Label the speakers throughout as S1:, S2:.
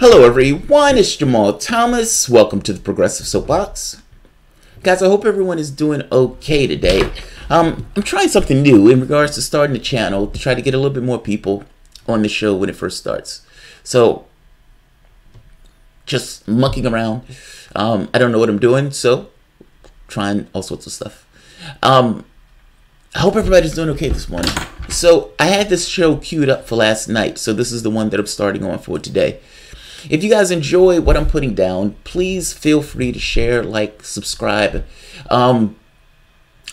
S1: Hello everyone, it's Jamarl Thomas. Welcome to the Progressive Soapbox. Guys, I hope everyone is doing okay today. I'm trying something new in regards to starting the channel to try to get a little bit more people on the show when it first starts. So, just mucking around. I don't know what I'm doing, so trying all sorts of stuff. I hope everybody's doing okay this morning. So, I had this show queued up for last night, so this is the one that I'm starting on for today. If you guys enjoy what I'm putting down, please feel free to share, like, subscribe. I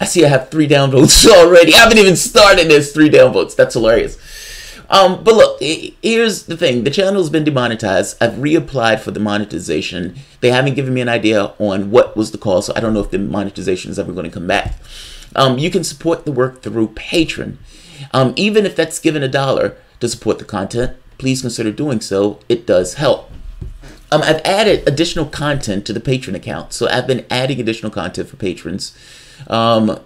S1: see I have 3 downvotes already. I haven't even started this 3 downvotes. That's hilarious. But look, here's the thing. The channel's been demonetized. I've reapplied for the monetization. They haven't given me an idea on what was the cause, so I don't know if the monetization is ever going to come back. You can support the work through Patreon. Even if that's given $1 to support the content, please consider doing so. It does help. I've added additional content to the Patreon account. So I've been adding additional content for patrons that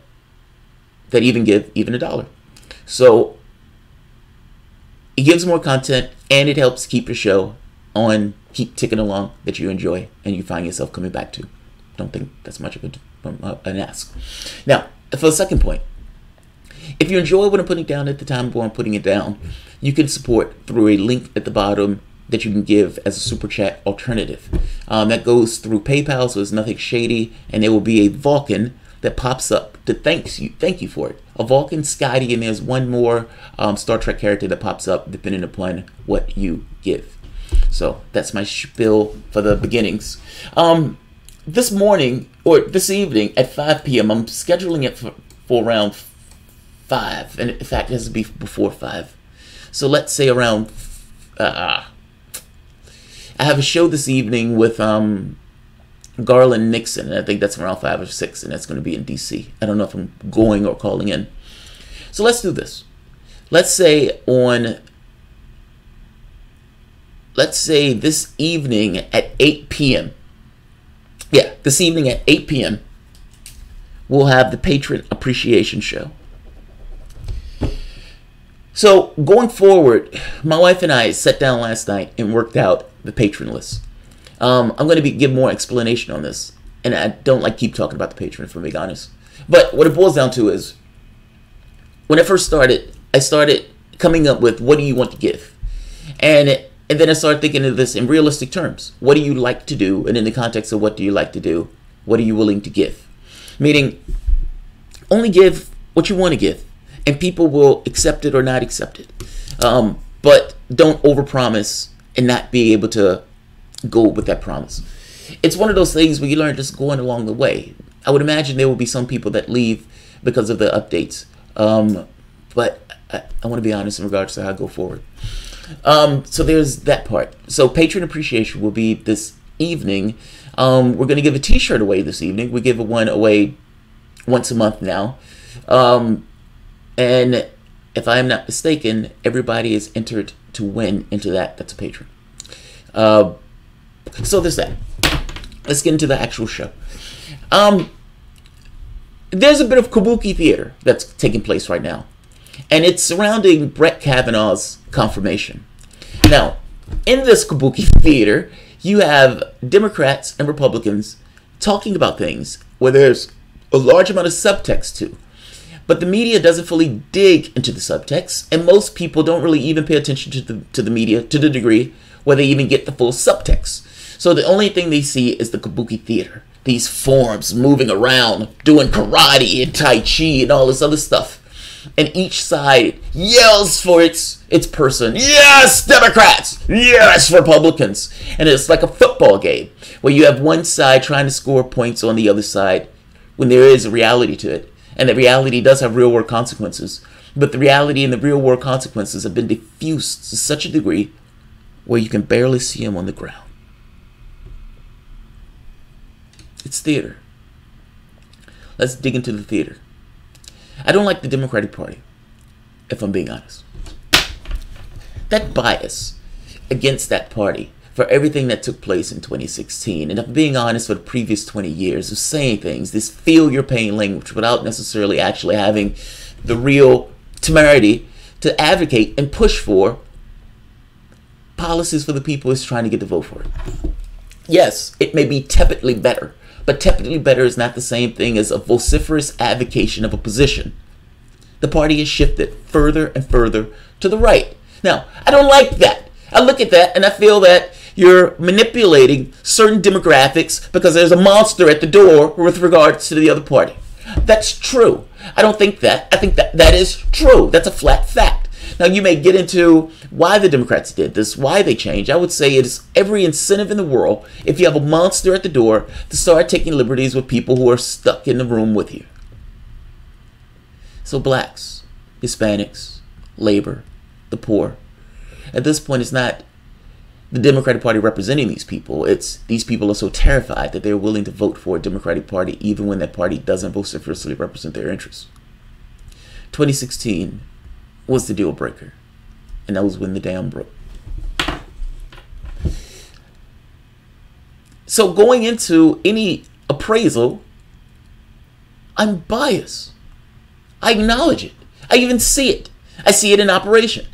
S1: even give even $1. So it gives more content and it helps keep your show on, keep ticking along that you enjoy and you find yourself coming back to. Don't think that's much of an ask. Now, for the second point, if you enjoy what I'm putting down at the time where I'm putting it down, you can support through a link at the bottom that you can give as a super chat alternative. That goes through PayPal, so it's nothing shady, and there will be a Vulcan that pops up to thank you for it. A Vulcan, Scotty, and there's one more Star Trek character that pops up depending upon what you give. So that's my spiel for the beginnings. This morning, or this evening at 5 p.m., I'm scheduling it for around 5, and in fact it has to be before 5. So let's say around I have a show this evening with Garland Nixon, and I think that's around 5 or 6, and that's going to be in DC. I don't know if I'm going or calling in. So let's do this. Let's say this evening at 8 p.m. Yeah, this evening at 8 p.m. we'll have the Patron Appreciation Show. So going forward, my wife and I sat down last night and worked out the patron list. I'm going to give more explanation on this, and I don't like keep talking about the patron, if I'm being honest. But what it boils down to is, when I first started, I started coming up with what do you want to give, and then I started thinking of this in realistic terms. What do you like to do, and in the context of what do you like to do, what are you willing to give? Meaning, only give what you want to give. And people will accept it or not accept it. But don't overpromise and not be able to go with that promise. It's one of those things where you learn just going along the way. I would imagine there will be some people that leave because of the updates. But I want to be honest in regards to how I go forward. So there's that part. So Patron Appreciation will be this evening. We're going to give a t-shirt away this evening. We give one away once a month now. And if I am not mistaken, everybody is entered to win into that. That's a patron. So there's that. Let's get into the actual show. There's a bit of kabuki theater that's taking place right now. And it's surrounding BRET Kavanaugh's confirmation. Now, in this kabuki theater, you have Democrats and Republicans talking about things where there's a large amount of subtext to. But the media doesn't fully dig into the subtext, and most people don't really even pay attention to the media to the degree where they even get the full subtext. So the only thing they see is the kabuki theater. These forms moving around, doing karate and tai chi and all this other stuff. And each side yells for its person. Yes, Democrats! Yes, Republicans! And it's like a football game where you have one side trying to score points on the other side when there is a reality to it. And that reality does have real-world consequences. But the reality and the real-world consequences have been diffused to such a degree where you can barely see them on the ground. It's theater. Let's dig into the theater. I don't like the Democratic Party, if I'm being honest. That bias against that party for everything that took place in 2016, and if I'm being honest, for the previous 20 years of saying things, this feel your pain language without necessarily actually having the real temerity to advocate and push for policies for the people it's trying to get the vote for it. Yes, it may be tepidly better, but tepidly better is not the same thing as a vociferous advocation of a position. The party has shifted further and further to the right. Now, I don't like that. I look at that and I feel that you're manipulating certain demographics because there's a monster at the door with regards to the other party. That's true. I don't think that. I think that that is true. That's a flat fact. Now, you may get into why the Democrats did this, why they changed. I would say it is every incentive in the world, if you have a monster at the door, to start taking liberties with people who are stuck in the room with you. So blacks, Hispanics, labor, the poor. At this point, it's not the Democratic Party representing these people. It's these people are so terrified that they're willing to vote for a Democratic Party even when that party doesn't vociferously represent their interests. 2016 was the deal breaker, and that was when the dam broke. So going into any appraisal, I'm biased. I acknowledge it. I even see it. I see it in operation.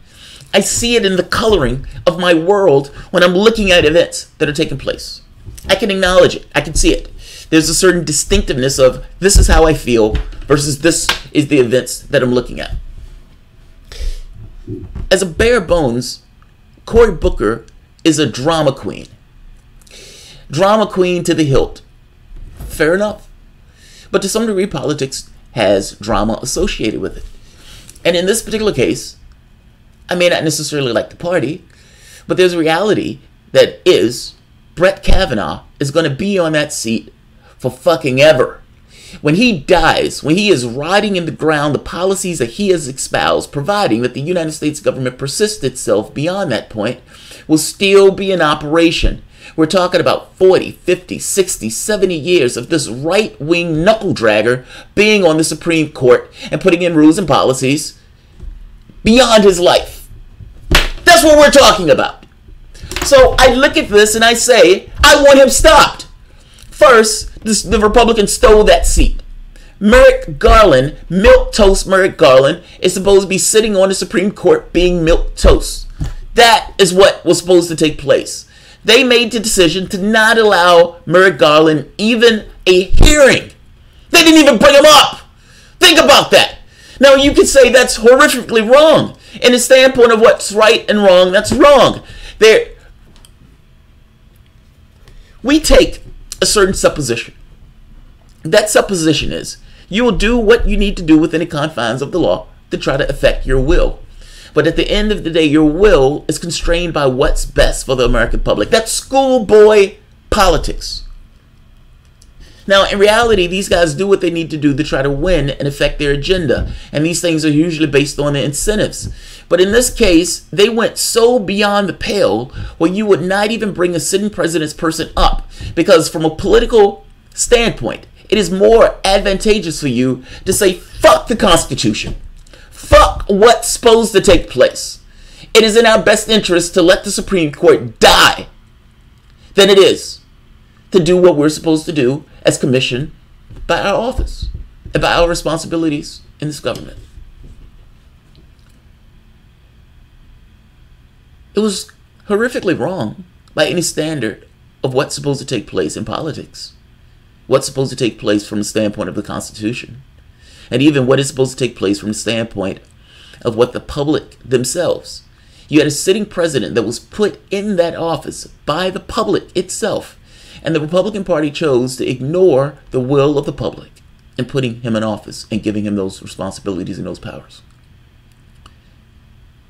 S1: I see it in the coloring of my world when I'm looking at events that are taking place. I can acknowledge it. I can see it. There's a certain distinctiveness of this is how I feel versus this is the events that I'm looking at. As a bare bones, Cory Booker is a drama queen. Drama queen to the hilt. Fair enough. But to some degree, politics has drama associated with it. And in this particular case, I may not necessarily like the party, but there's a reality that is BRET Kavanaugh is going to be on that seat for fucking ever. When he dies, when he is rotting in the ground, the policies that he has espoused, providing that the United States government persists itself beyond that point, will still be in operation. We're talking about 40, 50, 60, 70 years of this right-wing knuckle-dragger being on the Supreme Court and putting in rules and policies beyond his life. That's what we're talking about. So I look at this and I say, I want him stopped. First, the Republicans stole that seat. Merrick Garland, milquetoast Merrick Garland, is supposed to be sitting on the Supreme Court being milquetoast. That is what was supposed to take place. They made the decision to not allow Merrick Garland even a hearing. They didn't even bring him up. Think about that. Now, you could say that's horrifically wrong. In the standpoint of what's right and wrong, that's wrong. We take a certain supposition. That supposition is you will do what you need to do within the confines of the law to try to affect your will. But at the end of the day, your will is constrained by what's best for the American public. That's schoolboy politics. Now, in reality, these guys do what they need to do to try to win and affect their agenda. And these things are usually based on the incentives. But in this case, they went so beyond the pale where you would not even bring a sitting president's person up. Because from a political standpoint, it is more advantageous for you to say, fuck the Constitution. Fuck what's supposed to take place. It is in our best interest to let the Supreme Court die than it is to do what we're supposed to do as commissioned by our office and by our responsibilities in this government. It was horrifically wrong by any standard of what's supposed to take place in politics, what's supposed to take place from the standpoint of the Constitution, and even what is supposed to take place from the standpoint of what the public themselves. You had a sitting president that was put in that office by the public itself. And the Republican Party chose to ignore the will of the public in putting him in office and giving him those responsibilities and those powers.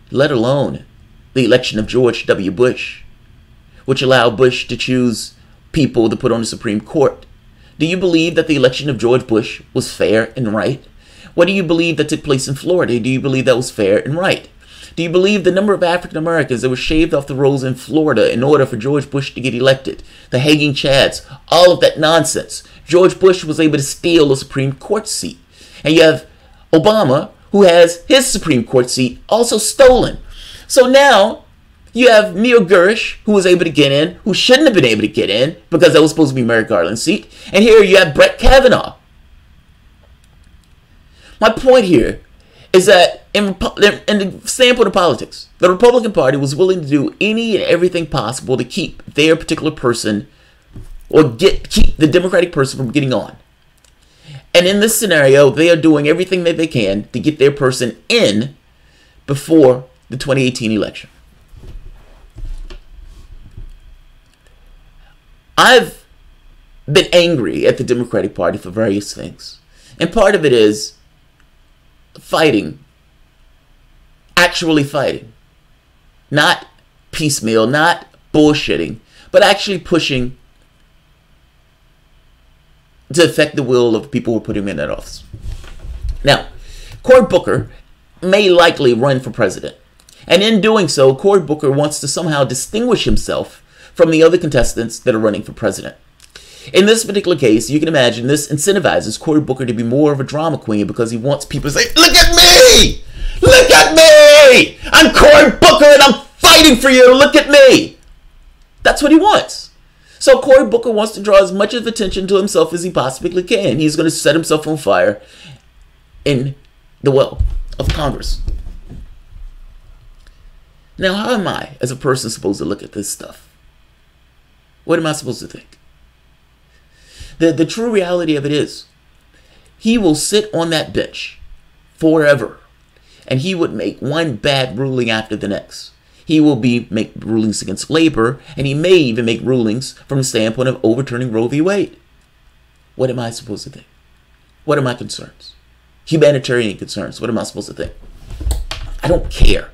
S1: Let alone the election of George W. Bush, which allowed Bush to choose people to put on the Supreme Court. Do you believe that the election of George Bush was fair and right? What do you believe that took place in Florida? Do you believe that was fair and right? Do you believe the number of African Americans that were shaved off the rolls in Florida in order for George Bush to get elected? The hanging chads, all of that nonsense. George Bush was able to steal a Supreme Court seat. And you have Obama, who has his Supreme Court seat also stolen. So now you have Neil Garish, who was able to get in, who shouldn't have been able to get in because that was supposed to be Merrick Garland's seat. And here you have BRET Kavanaugh. My point here is that in the standpoint of politics, the Republican Party was willing to do any and everything possible to keep their particular person, or keep the Democratic person from getting on. And in this scenario, they are doing everything that they can to get their person in before the 2018 election. I've been angry at the Democratic Party for various things. And part of it is fighting, actually fighting. Not piecemeal, not bullshitting, but actually pushing to affect the will of the people who are putting him in that office. Now, Cory Booker may likely run for president. And in doing so, Cory Booker wants to somehow distinguish himself from the other contestants that are running for president. In this particular case, you can imagine this incentivizes Cory Booker to be more of a drama queen because he wants people to say, look at me! Look at me! I'm Cory Booker and I'm fighting for you! Look at me! That's what he wants. So Cory Booker wants to draw as much of attention to himself as he possibly can. He's going to set himself on fire in the well of Congress. Now, how am I, as a person, supposed to look at this stuff? What am I supposed to think? The true reality of it is, he will sit on that bench forever, and he would make one bad ruling after the next. He will make rulings against labor, and he may even make rulings from the standpoint of overturning Roe v. Wade. What am I supposed to think? What are my concerns? Humanitarian concerns. What am I supposed to think? I don't care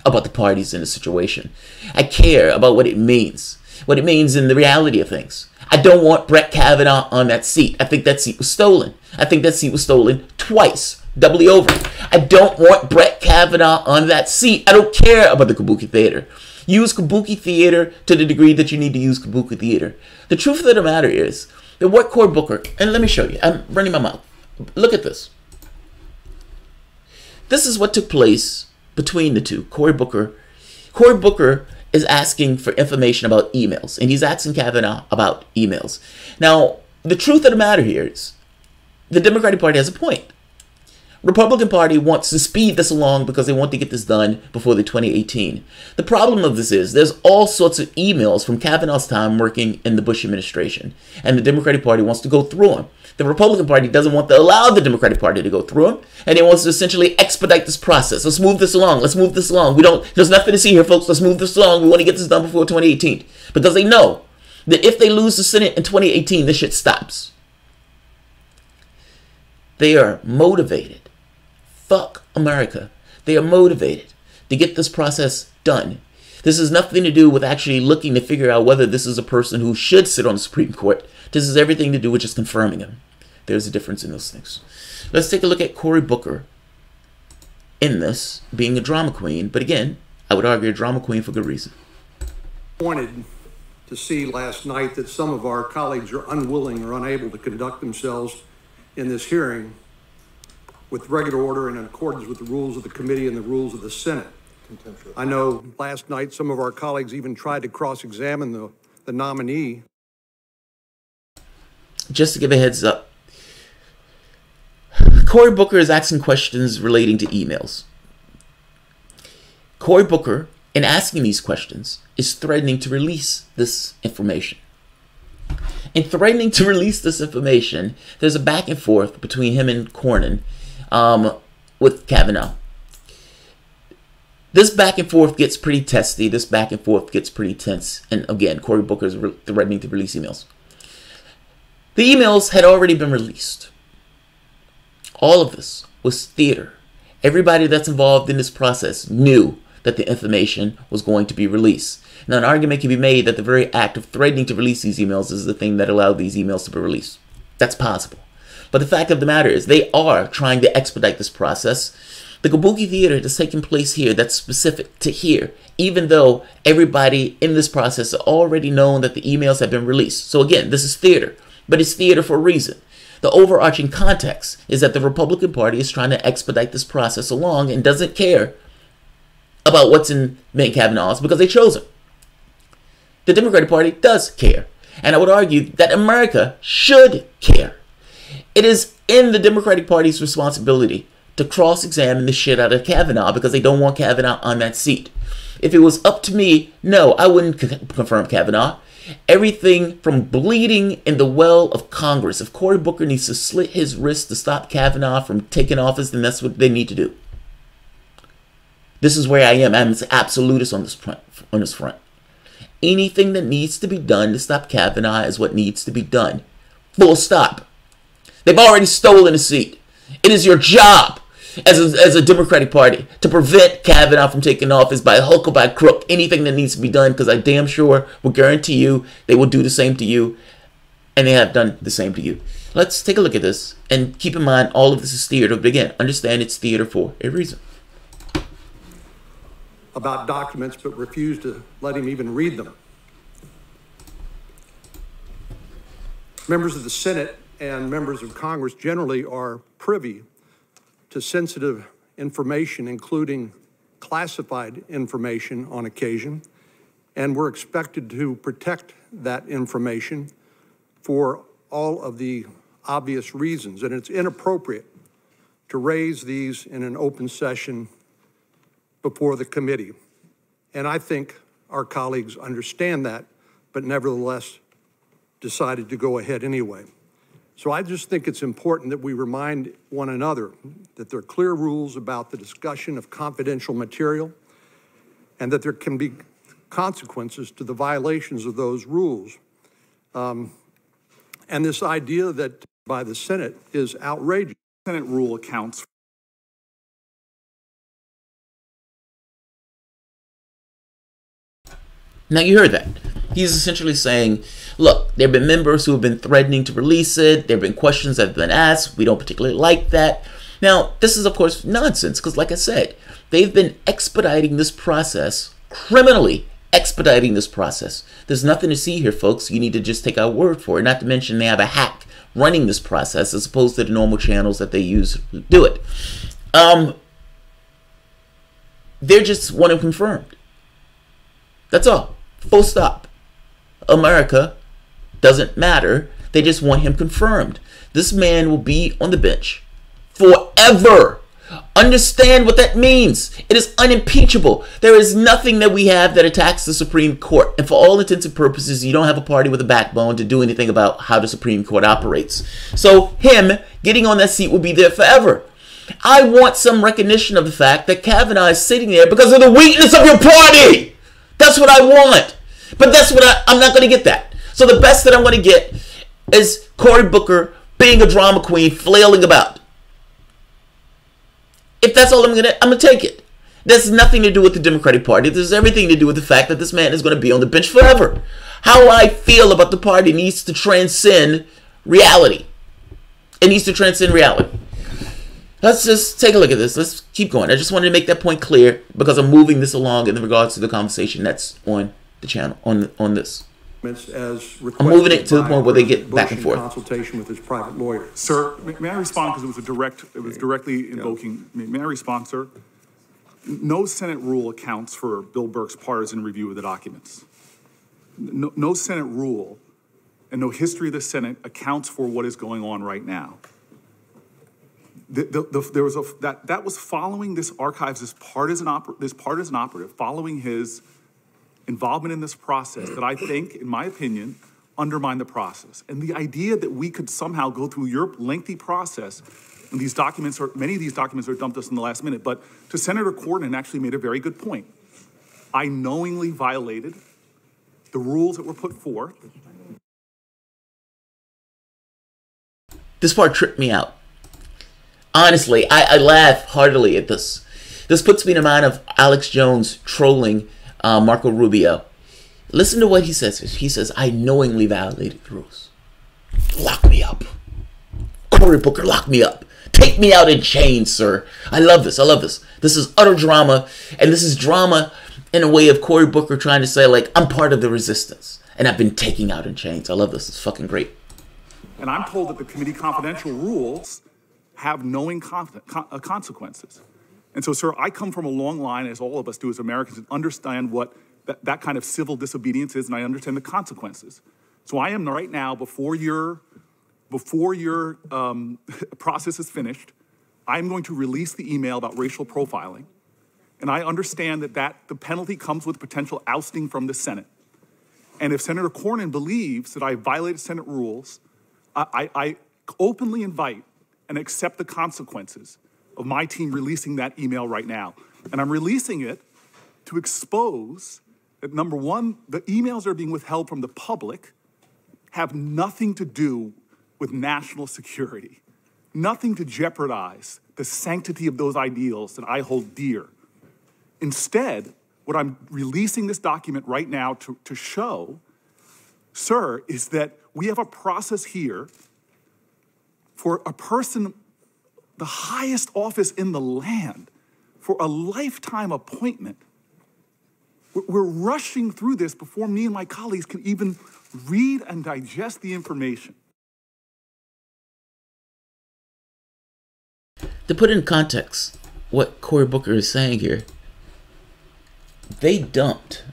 S1: about the parties in the situation. I care about what it means. What it means in the reality of things. I don't want BRET Kavanaugh on that seat. I think that seat was stolen. I think that seat was stolen twice, doubly over. I don't want BRET Kavanaugh on that seat. I don't care about the Kabuki Theater. Use Kabuki Theater to the degree that you need to use Kabuki Theater. The truth of the matter is that what Cory Booker, and let me show you, I'm running my mouth. Look at this. This is what took place between the two, Cory Booker. Cory Booker is asking for information about emails, and he's asking Kavanaugh about emails. Now, the truth of the matter here is the Democratic Party has a point. Republican Party wants to speed this along because they want to get this done before the 2018. The problem of this is there's all sorts of emails from Kavanaugh's time working in the Bush administration, and the Democratic Party wants to go through them. The Republican Party doesn't want to allow the Democratic Party to go through them, and it wants to essentially expedite this process. Let's move this along. Let's move this along. There's nothing to see here, folks. Let's move this along. We want to get this done before 2018. Because they know that if they lose the Senate in 2018, this shit stops. They are motivated. Fuck America. They are motivated to get this process done. This has nothing to do with actually looking to figure out whether this is a person who should sit on the Supreme Court. This has everything to do with just confirming him. There's a difference in those things. Let's take a look at Cory Booker in this, being a drama queen. But again, I would argue a drama queen for good reason.
S2: Wanted to see last night that some of our colleagues are unwilling or unable to conduct themselves in this hearing with regular order and in accordance with the rules of the committee and the rules of the Senate. I know last night some of our colleagues even tried to cross-examine the nominee.
S1: Just to give a heads up, Cory Booker is asking questions relating to emails. Cory Booker, in asking these questions, is threatening to release this information. In threatening to release this information, there's a back and forth between him and Cornyn with Kavanaugh. This back and forth gets pretty testy. This back and forth gets pretty tense. And again, Cory Booker is threatening to release emails. The emails had already been released. All of this was theater. Everybody that's involved in this process knew that the information was going to be released. Now, an argument can be made that the very act of threatening to release these emails is the thing that allowed these emails to be released. That's possible. But the fact of the matter is they are trying to expedite this process. The Kabuki Theater that's taking place here, that's specific to here, even though everybody in this process has already known that the emails have been released. So again, this is theater, but it's theater for a reason. The overarching context is that the Republican Party is trying to expedite this process along and doesn't care about what's in Ben Kavanaugh's because they chose him. The Democratic Party does care. And I would argue that America should care. It is in the Democratic Party's responsibility to cross-examine the shit out of Kavanaugh because they don't want Kavanaugh on that seat. If it was up to me, no, I wouldn't confirm Kavanaugh. Everything from bleeding in the well of Congress. If Cory Booker needs to slit his wrist to stop Kavanaugh from taking office, then that's what they need to do. This is where I am. I'm an absolutist on this front. Anything that needs to be done to stop Kavanaugh is what needs to be done. Full stop. They've already stolen a seat. It is your job as a Democratic Party to prevent Kavanaugh from taking office by hook or by crook. Anything that needs to be done, because I damn sure will guarantee you they will do the same to you, and they have done the same to you. Let's take a look at this and keep in mind all of this is theater, but again, understand it's theater for a reason.
S2: About documents, but refused to let him even read them. Members of the Senate and members of Congress generally are privy to sensitive information, including classified information on occasion, and we're expected to protect that information for all of the obvious reasons. And it's inappropriate to raise these in an open session before the committee. And I think our colleagues understand that, but nevertheless decided to go ahead anyway. So I just think it's important that we remind one another that there are clear rules about the discussion of confidential material and that there can be consequences to the violations of those rules. And this idea that by the Senate is outrageous.
S3: Senate rule accounts.
S1: Now you heard that. He's essentially saying, look, there have been members who have been threatening to release it. There have been questions that have been asked. We don't particularly like that. Now, this is, of course, nonsense because, like I said, they've been expediting this process, criminally expediting this process. There's nothing to see here, folks. You need to just take our word for it. Not to mention they have a hack running this process as opposed to the normal channels that they use to do it. They're just want him confirmed. That's all. Full stop. America doesn't matter. They just want him confirmed. This man will be on the bench forever. Understand what that means. It is unimpeachable. There is nothing that we have that attacks the Supreme Court. And for all intents and purposes, you don't have a party with a backbone to do anything about how the Supreme Court operates. So him getting on that seat will be there forever. I want some recognition of the fact that Kavanaugh is sitting there because of the weakness of your party. That's what I want. But that's what I'm not going to get that. So the best that I'm going to get is Cory Booker being a drama queen, flailing about. If that's all I'm going to take it. There's nothing to do with the Democratic Party. There's everything to do with the fact that this man is going to be on the bench forever. How I feel about the party needs to transcend reality. It needs to transcend reality. Let's just take a look at this. Let's keep going. I just wanted to make that point clear because I'm moving this along in regards to the conversation that's on the channel, on this. I'm moving it to the point where they get back and forth.
S2: Consultation with his private lawyer.
S3: Sir, may I respond because it was directly invoking. May I respond, sir? No Senate rule accounts for Bill Burke's partisan review of the documents. No Senate rule and no history of the Senate accounts for what is going on right now. There was that was following this archives, this partisan operative, following his involvement in this process that I think, in my opinion, undermined the process. And the idea that we could somehow go through your lengthy process, and these documents many of these documents are dumped us in the last minute, but to Senator Corden actually made a very good point. I knowingly violated the rules that were put forth.
S1: This part tripped me out. Honestly, I laugh heartily at this. This puts me in the mind of Alex Jones trolling Marco Rubio. Listen to what he says. He says, I knowingly violated the rules. Lock me up. Cory Booker, lock me up. Take me out in chains, sir. I love this. I love this. This is utter drama. And this is drama in a way of Cory Booker trying to say, like, I'm part of the resistance. And I've been taken out in chains. I love this. It's fucking great.
S3: And I'm told that the committee confidential rules have knowing consequences. And so, sir, I come from a long line, as all of us do as Americans, and understand what that kind of civil disobedience is, and I understand the consequences. So I am right now, before your process is finished, I'm going to release the email about racial profiling, and I understand that the penalty comes with potential ousting from the Senate. And if Senator Cornyn believes that I violated Senate rules, I openly invite and accept the consequences of my team releasing that email right now. And I'm releasing it to expose that, number one, the emails that are being withheld from the public have nothing to do with national security, nothing to jeopardize the sanctity of those ideals that I hold dear. Instead, what I'm releasing this document right now to show, sir, is that we have a process here for a person, the highest office in the land, for a lifetime appointment. We're rushing through this before me and my colleagues can even read and digest the information.
S1: To put in context what Cory Booker is saying here, they dumped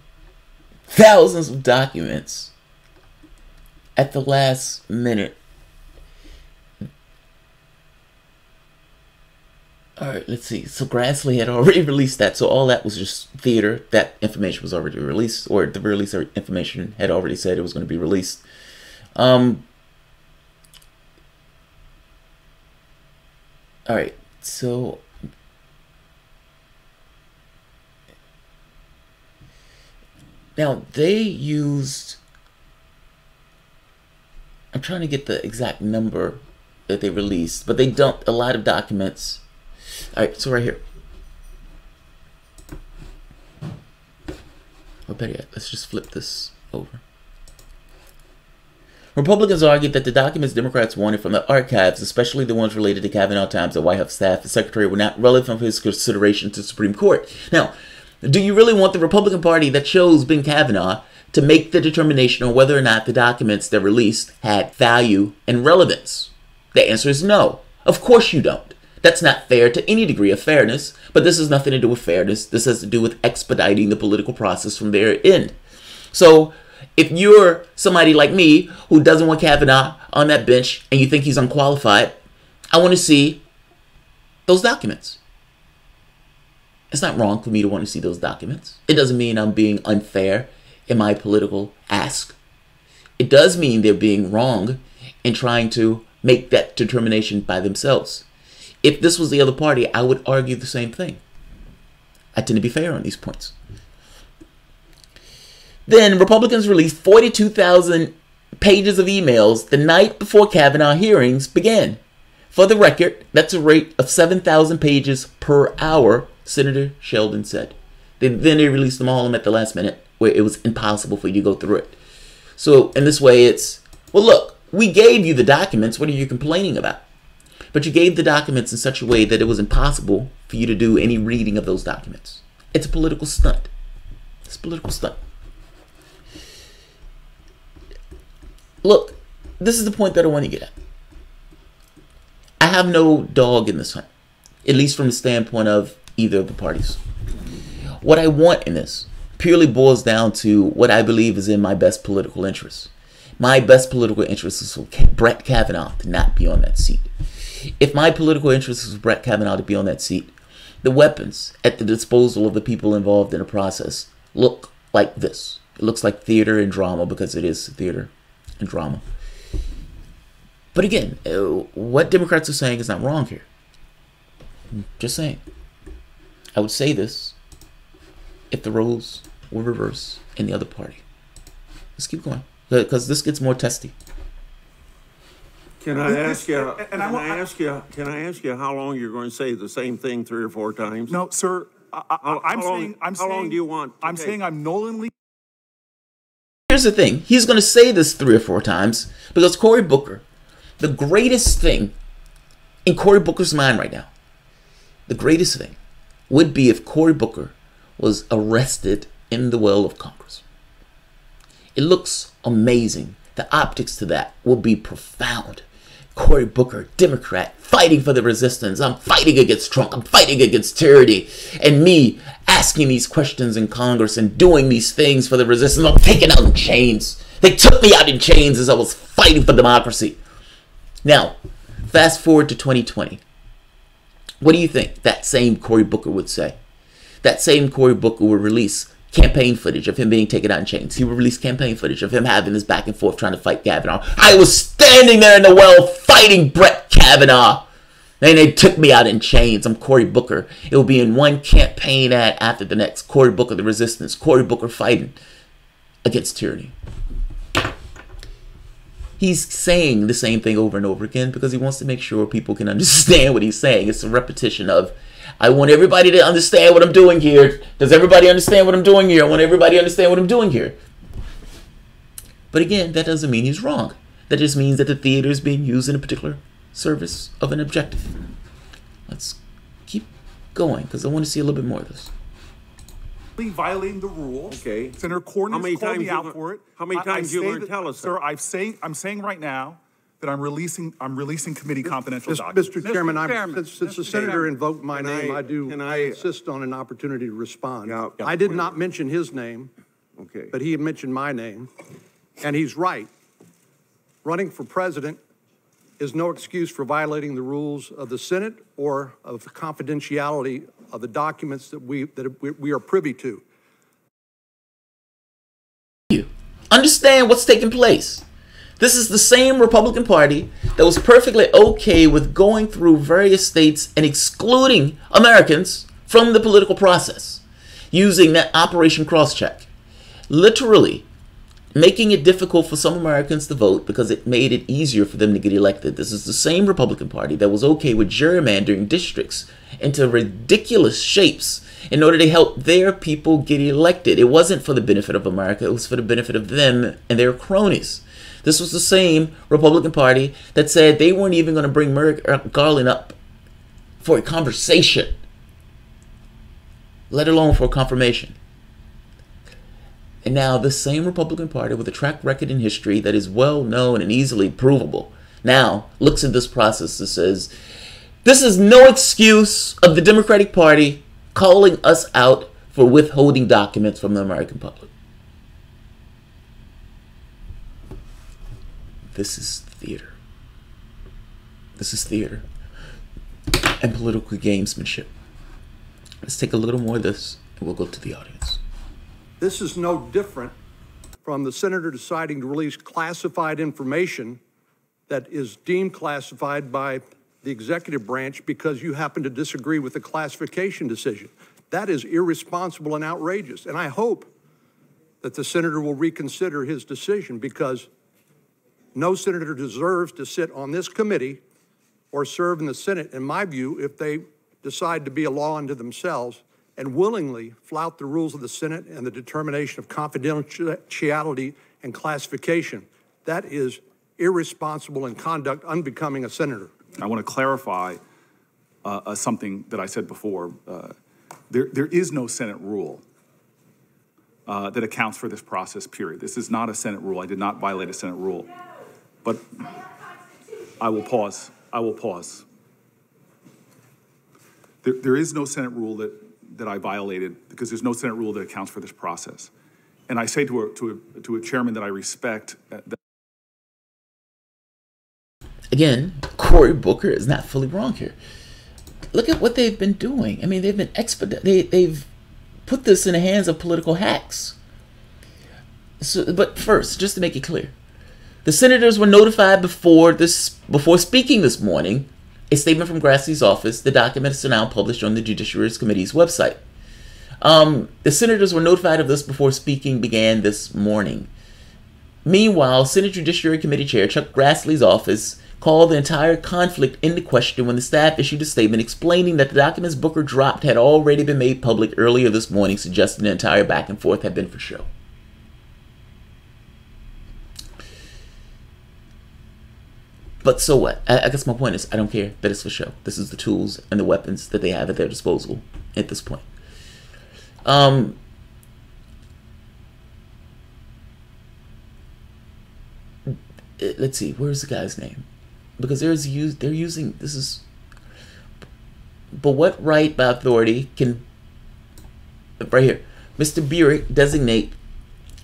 S1: thousands of documents at the last minute. All right, let's see. So Grassley had already released that, so all that was just theater. That information was already released, or the release information had already said it was going to be released. All right, so now they used, I'm trying to get the exact number that they released, but they dumped a lot of documents. All right, so right here. Or better yet, let's just flip this over. Republicans argued that the documents Democrats wanted from the archives, especially the ones related to Kavanaugh times at White House staff and secretary, were not relevant for his consideration to the Supreme Court. Now, do you really want the Republican Party that chose Ben Kavanaugh to make the determination on whether or not the documents that released had value and relevance? The answer is no. Of course you don't. That's not fair to any degree of fairness, but this has nothing to do with fairness. This has to do with expediting the political process from their end. So if you're somebody like me who doesn't want Kavanaugh on that bench and you think he's unqualified, I want to see those documents. It's not wrong for me to want to see those documents. It doesn't mean I'm being unfair in my political ask. It does mean they're being wrong in trying to make that determination by themselves. If this was the other party, I would argue the same thing. I tend to be fair on these points. Then Republicans released 42,000 pages of emails the night before Kavanaugh hearings began. For the record, that's a rate of 7,000 pages per hour, Senator Sheldon said. Then they released them all at the last minute, where it was impossible for you to go through it. So in this way, it's, well, look, we gave you the documents. What are you complaining about? But you gave the documents in such a way that it was impossible for you to do any reading of those documents. It's a political stunt. It's a political stunt. Look, this is the point that I want to get at. I have no dog in this hunt, at least from the standpoint of either of the parties. What I want in this purely boils down to what I believe is in my best political interest. My best political interest is for BRET Kavanaugh to not be on that seat. If my political interest is for BRET Kavanaugh to be on that seat, the weapons at the disposal of the people involved in the process look like this. It looks like theater and drama, because it is theater and drama. But again, what Democrats are saying is not wrong here. Just saying. I would say this if the roles were reversed in the other party. Let's keep going, because this gets more testy.
S4: Can I ask you? Can I ask you how long you're going to say the same thing 3 or 4 times?
S3: No, sir.
S4: How long do you want?
S3: I'm saying I'm knowingly.
S1: Here's the thing. He's going to say this 3 or 4 times because Cory Booker, the greatest thing in Cory Booker's mind right now, the greatest thing would be if Cory Booker was arrested in the well of Congress. It looks amazing. The optics to that will be profound. Cory Booker, Democrat, fighting for the resistance. I'm fighting against Trump. I'm fighting against tyranny. And me asking these questions in Congress and doing these things for the resistance. I'm taken out in chains. They took me out in chains as I was fighting for democracy. Now, fast forward to 2020. What do you think that same Cory Booker would say? That same Cory Booker would release campaign footage of him being taken out in chains. He would release campaign footage of him having his back and forth trying to fight Kavanaugh. I was standing there in the well fighting BRET KAVANAUGH, and they took me out in chains. I'm Cory Booker. It will be in one campaign ad after the next. Cory Booker, the resistance. Cory Booker fighting against tyranny. He's saying the same thing over and over again because he wants to make sure people can understand what he's saying. It's a repetition of, I want everybody to understand what I'm doing here. Does everybody understand what I'm doing here? I want everybody to understand what I'm doing here. But again, that doesn't mean he's wrong. That just means that the theater is being used in a particular service of an objective. Let's keep going because I want to see a little bit more of this.
S3: Violating the rules.
S4: Okay.
S3: Senator Cornyn has called me out for it.
S4: How many times you going to tell us?
S3: Sir, I'm saying right now that I'm releasing committee confidential documents.
S2: Mr. Chairman, since the senator invoked my name, I insist on an opportunity to respond.
S4: Yeah.
S2: I did not mention his name,
S4: Okay.
S2: but he had mentioned my name, and he's right. Running for president is no excuse for violating the rules of the Senate or of the confidentiality of the documents that we are privy to.
S1: Understand what's taking place. This is the same Republican Party that was perfectly okay with going through various states and excluding Americans from the political process, using that Operation Crosscheck. Literally making it difficult for some Americans to vote because it made it easier for them to get elected. This is the same Republican Party that was okay with gerrymandering districts into ridiculous shapes in order to help their people get elected. It wasn't for the benefit of America. It was for the benefit of them and their cronies. This was the same Republican Party that said they weren't even going to bring Merrick Garland up for a conversation, let alone for a confirmation. And now the same Republican Party with a track record in history that is well known and easily provable now looks at this process and says, this is no excuse of the Democratic Party calling us out for withholding documents from the American public. This is theater. This is theater and political gamesmanship. Let's take a little more of this and we'll go to the audience.
S2: This is no different from the senator deciding to release classified information that is deemed classified by the executive branch because you happen to disagree with the classification decision. That is irresponsible and outrageous. And I hope that the senator will reconsider his decision because no senator deserves to sit on this committee or serve in the Senate, in my view, if they decide to be a law unto themselves and willingly flout the rules of the Senate and the determination of confidentiality and classification. That is irresponsible and conduct unbecoming a senator.
S3: I want to clarify something that I said before. There is no Senate rule that accounts for this process, period. This is not a Senate rule. I did not violate a Senate rule. But I will pause. I will pause. There is no Senate rule that I violated because there's no Senate rule that accounts for this process. And I say to a chairman that I respect that.
S1: Again, Cory Booker is not fully wrong here. Look at what they've been doing. I mean, they've been they've put this in the hands of political hacks. So, but first, just to make it clear, the senators were notified before speaking this morning. A statement from Grassley's office. The document is now published on the Judiciary Committee's website. The senators were notified of this before speaking began this morning. Meanwhile, Senate Judiciary Committee Chair Chuck Grassley's office called the entire conflict into question when the staff issued a statement explaining that the documents Booker dropped had already been made public earlier this morning, suggesting the entire back and forth had been for show. But so what? I guess my point is, I don't care that it's for show. This is the tools and the weapons that they have at their disposal at this point. Let's see, where's the guy's name? Because they're using, this is, but what right by authority can, right here, Mr. Burek designate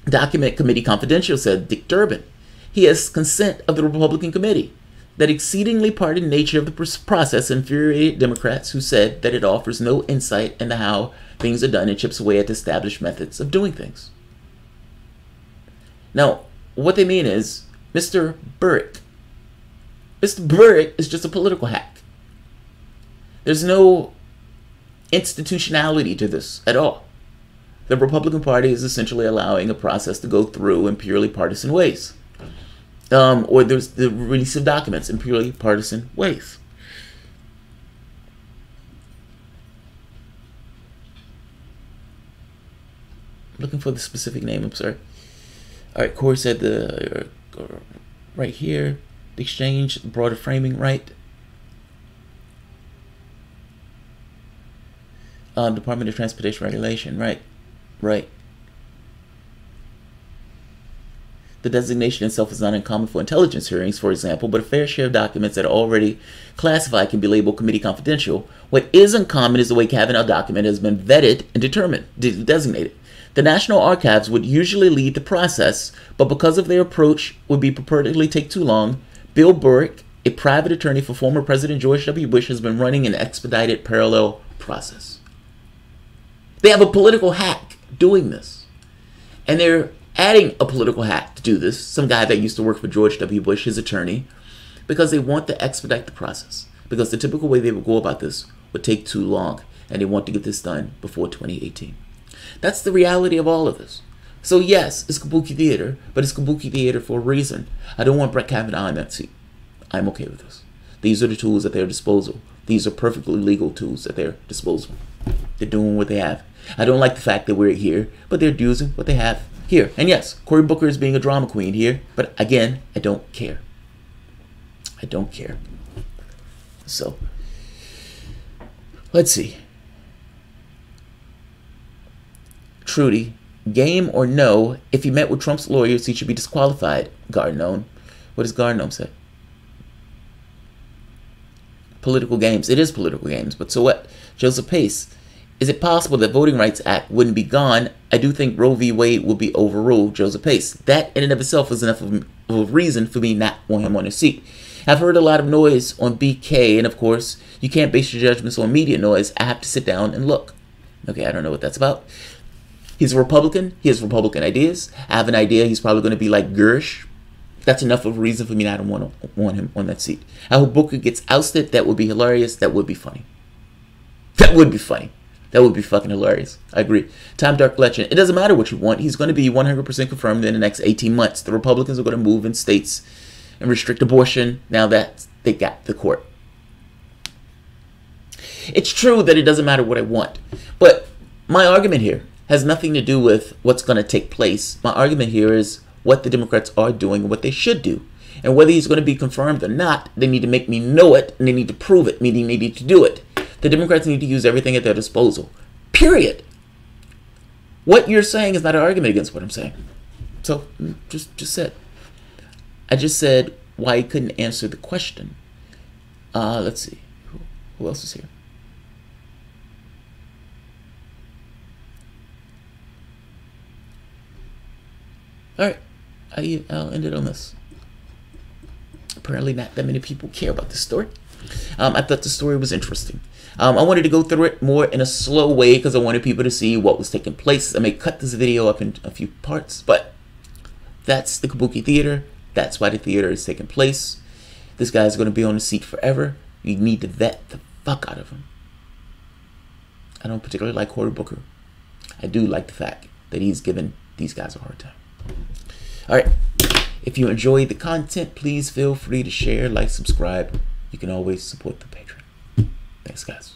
S1: document committee confidential, said Dick Durbin. He has consent of the Republican committee. that exceedingly partisan nature of the process infuriated Democrats who said that it offers no insight into how things are done and chips away at established methods of doing things. Now, what they mean is, Mr. Burrick is just a political hack. There's no institutionality to this at all. The Republican Party is essentially allowing a process to go through in purely partisan ways. Or there's the release of documents in purely partisan ways. I'm looking for the specific name, I'm sorry. All right, Cory said right here, the exchange, broader framing, right? Department of Transportation Regulation, right. The designation itself is not uncommon for intelligence hearings, for example, but a fair share of documents that are already classified can be labeled committee confidential. What is uncommon is the way Kavanaugh document has been vetted and designated. The National Archives would usually lead the process, but because of their approach would be purportedly take too long, Bill Burrick, a private attorney for former President George W. Bush, has been running an expedited parallel process. They have a political hack doing this. And they're adding a political hack to do this, some guy that used to work for George W. Bush, his attorney, because they want to expedite the process. Because the typical way they would go about this would take too long, and they want to get this done before 2018. That's the reality of all of this. So yes, it's kabuki theater, but it's kabuki theater for a reason. I don't want Brett Kavanaugh in that seat. I'm okay with this. These are the tools at their disposal. These are perfectly legal tools at their disposal. They're doing what they have. I don't like the fact that we're here, but they're using what they have here. And yes, Cory Booker is being a drama queen here, but again, I don't care. I don't care. So, let's see. Trudy, game or no, if he met with Trump's lawyers, he should be disqualified. Garnone. What does Garnone say? Political games. It is political games, but so what? Joseph Pace. Is it possible that Voting Rights Act wouldn't be gone? I do think Roe v. Wade will be overruled. Joseph Pace. That in and of itself is enough of a reason for me not want him on his seat. I've heard a lot of noise on BK, and of course, you can't base your judgments on media noise. I have to sit down and look. Okay, I don't know what that's about. He's a Republican. He has Republican ideas. I have an idea he's probably going to be like Gersh. That's enough of a reason for me not to want him on that seat. I hope Booker gets ousted. That would be hilarious. That would be funny. That would be funny. That would be fucking hilarious. I agree. Time Dark Legend. It doesn't matter what you want. He's going to be 100% confirmed in the next 18 months. The Republicans are going to move in states and restrict abortion now that they got the court. It's true that it doesn't matter what I want. But my argument here has nothing to do with what's going to take place. My argument here is what the Democrats are doing and what they should do. And whether he's going to be confirmed or not, they need to make me know it, and they need to prove it, meaning they need to do it. The Democrats need to use everything at their disposal. Period. What you're saying is not an argument against what I'm saying. So, just said. I just said why he couldn't answer the question. Let's see. Who else is here? Alright. I'll end it on this. Apparently not that many people care about this story. I thought the story was interesting. I wanted to go through it more in a slow way because I wanted people to see what was taking place. I may cut this video up in a few parts, but that's the Kabuki Theater. That's why the theater is taking place. This guy's going to be on the seat forever. You need to vet the fuck out of him. I don't particularly like Cory Booker. I do like the fact that he's given these guys a hard time. Alright, if you enjoyed the content, please feel free to share, like, subscribe. You can always support the Patreon. Thanks, guys.